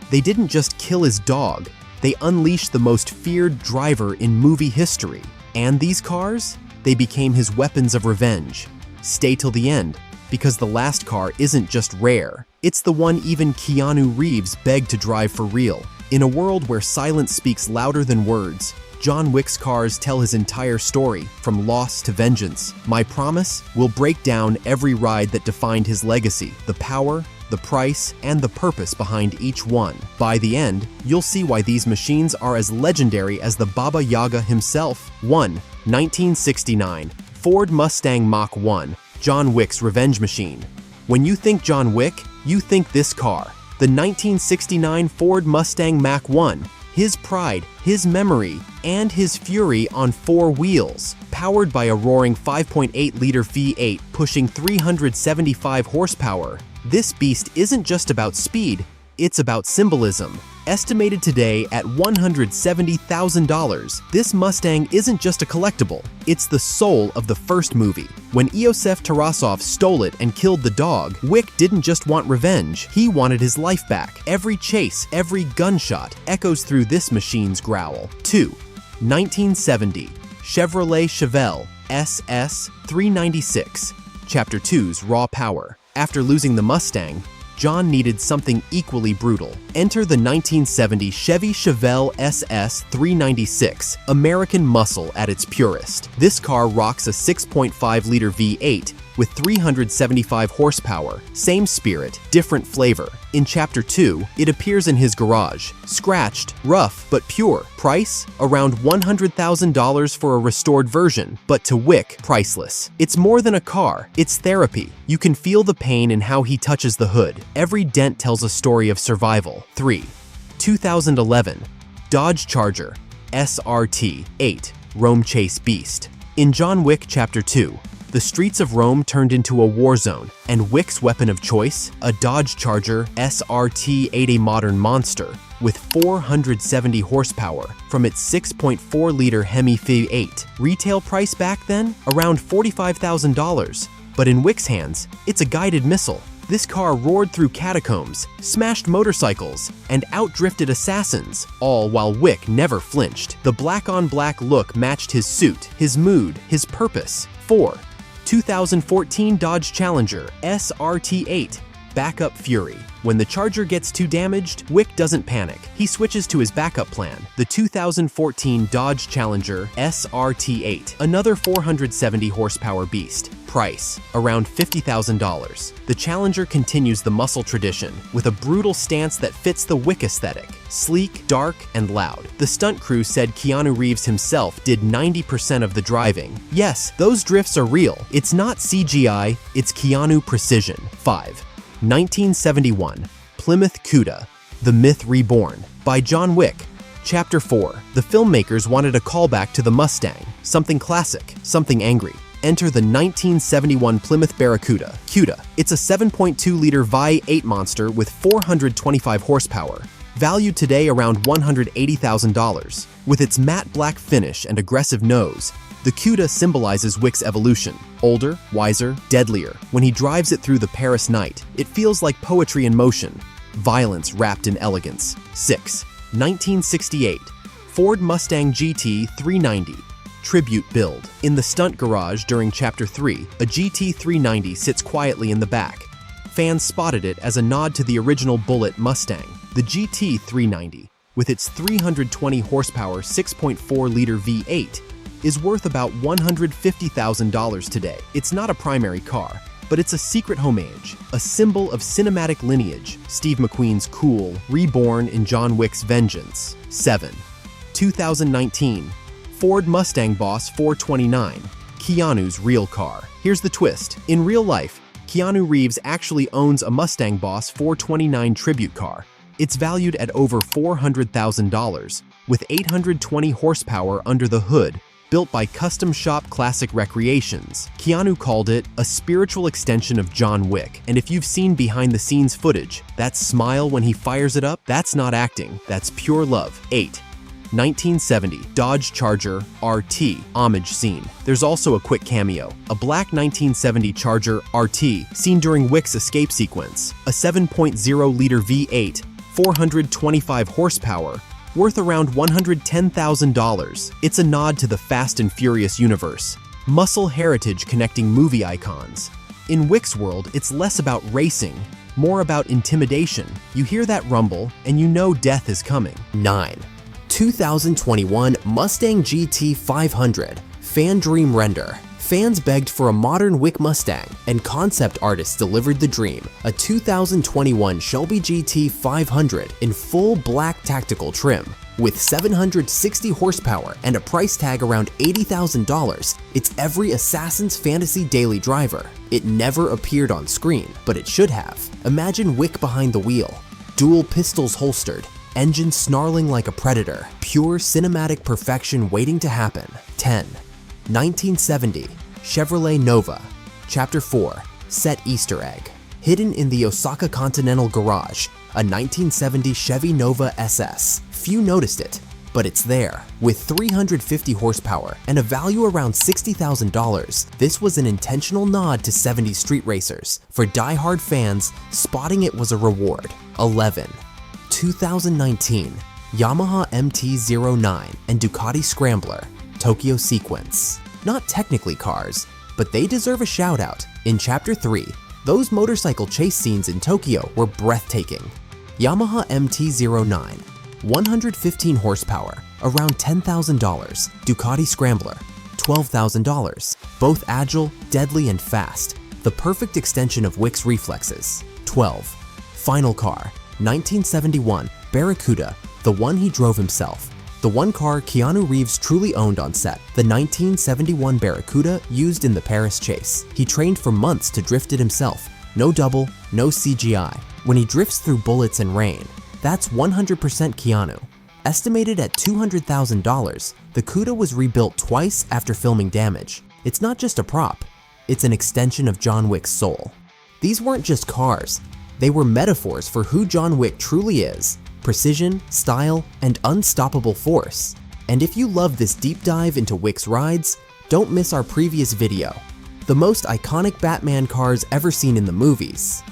They didn't just kill his dog, they unleashed the most feared driver in movie history. And these cars? They became his weapons of revenge. Stay till the end, because the last car isn't just rare. It's the one even Keanu Reeves begged to drive for real. In a world where silence speaks louder than words, John Wick's cars tell his entire story, from loss to vengeance. My promise? We'll break down every ride that defined his legacy, the power, the price, and the purpose behind each one. By the end, you'll see why these machines are as legendary as the Baba Yaga himself. 1. 1969 Ford Mustang Mach 1, John Wick's revenge machine. When you think John Wick, you think this car. The 1969 Ford Mustang Mach 1. His pride, his memory, and his fury on 4 wheels. Powered by a roaring 5.8-liter V8 pushing 375 horsepower, this beast isn't just about speed, it's about symbolism. Estimated today at $170,000, this Mustang isn't just a collectible, it's the soul of the first movie. When Iosef Tarasov stole it and killed the dog, Wick didn't just want revenge, he wanted his life back. Every chase, every gunshot echoes through this machine's growl. 2. 1970 Chevrolet Chevelle SS 396, Chapter 2's Raw Power. After losing the Mustang, John needed something equally brutal. Enter the 1970 Chevy Chevelle SS 396, American muscle at its purest. This car rocks a 6.5-liter V8 with 375 horsepower, same spirit, different flavor. In Chapter 2, it appears in his garage, scratched, rough, but pure. Price? Around $100,000 for a restored version, but to Wick, priceless. It's more than a car, it's therapy. You can feel the pain in how he touches the hood. Every dent tells a story of survival. 3. 2011 Dodge Charger SRT-8, Rome Chase Beast. In John Wick Chapter 2, the streets of Rome turned into a war zone, and Wick's weapon of choice, a Dodge Charger SRT-8, a modern monster with 470 horsepower from its 6.4-liter Hemi V8. Retail price back then? Around $45,000. But in Wick's hands, it's a guided missile. This car roared through catacombs, smashed motorcycles, and outdrifted assassins, all while Wick never flinched. The black-on-black look matched his suit, his mood, his purpose. 4. 2014 Dodge Challenger SRT-8, Backup Fury. When the Charger gets too damaged, Wick doesn't panic. He switches to his backup plan, the 2014 Dodge Challenger SRT-8, another 470 horsepower beast. Price? Around $50,000. The Challenger continues the muscle tradition with a brutal stance that fits the Wick aesthetic. Sleek, dark, and loud. The stunt crew said Keanu Reeves himself did 90% of the driving. Yes, those drifts are real. It's not CGI, it's Keanu precision. 5. 1971 Plymouth Barracuda, The Myth Reborn, by John Wick. Chapter 4. The filmmakers wanted a callback to the Mustang, something classic, something angry. Enter the 1971 Plymouth Barracuda. It's a 7.2-liter V8 monster with 425 horsepower, valued today around $180,000. With its matte black finish and aggressive nose, the Cuda symbolizes Wick's evolution. Older, wiser, deadlier. When he drives it through the Paris night, it feels like poetry in motion, violence wrapped in elegance. 6. 1968 Ford Mustang GT 390, Tribute Build. In the stunt garage during Chapter 3, a GT 390 sits quietly in the back. Fans spotted it as a nod to the original Bullitt Mustang. The GT 390, with its 320 horsepower 6.4-liter V8, is worth about $150,000 today. It's not a primary car, but it's a secret homage, a symbol of cinematic lineage, Steve McQueen's cool, reborn in John Wick's vengeance. 7. 2019 Ford Mustang Boss 429, Keanu's real car. Here's the twist. In real life, Keanu Reeves actually owns a Mustang Boss 429 tribute car. It's valued at over $400,000, with 820 horsepower under the hood, built by Custom Shop Classic Recreations. Keanu called it a spiritual extension of John Wick, and if you've seen behind-the-scenes footage, that smile when he fires it up, that's not acting, that's pure love. 8. 1970 Dodge Charger RT homage scene. There's also a quick cameo, a black 1970 Charger RT seen during Wick's escape sequence, a 7.0-liter V8 425 horsepower, worth around $110,000. It's a nod to the Fast and Furious universe, muscle heritage connecting movie icons. In Wick's world, it's less about racing, more about intimidation. You hear that rumble, and you know death is coming. 9. 2021 Mustang GT 500 Fan Dream Render. Fans begged for a modern Wick Mustang, and concept artists delivered the dream, a 2021 Shelby GT 500 in full black tactical trim. With 760 horsepower and a price tag around $80,000, it's every assassin's fantasy daily driver. It never appeared on screen, but it should have. Imagine Wick behind the wheel, dual pistols holstered, engine snarling like a predator, pure cinematic perfection waiting to happen. 10. 1970 Chevrolet Nova. Chapter 4 Set Easter Egg. Hidden in the Osaka Continental Garage, a 1970 Chevy Nova SS. Few noticed it, but it's there. With 350 horsepower and a value around $60,000, this was an intentional nod to 70s street racers. For die-hard fans, spotting it was a reward. 11. 2019 Yamaha MT-09 and Ducati Scrambler Tokyo Sequence. Not technically cars, but they deserve a shout out. In Chapter 3, those motorcycle chase scenes in Tokyo were breathtaking. Yamaha MT-09, 115 horsepower, around $10,000. Ducati Scrambler, $12,000. Both agile, deadly, and fast. The perfect extension of Wick's reflexes. 12. Final car, 1971 Barracuda, the one he drove himself. The one car Keanu Reeves truly owned on set, the 1971 Barracuda used in the Paris chase. He trained for months to drift it himself. No double, no CGI. When he drifts through bullets and rain, that's 100% Keanu. Estimated at $200,000, the Cuda was rebuilt twice after filming damage. It's not just a prop, it's an extension of John Wick's soul. These weren't just cars, they were metaphors for who John Wick truly is: precision, style, and unstoppable force. And if you love this deep dive into Wick's rides, don't miss our previous video, the most iconic Batman cars ever seen in the movies.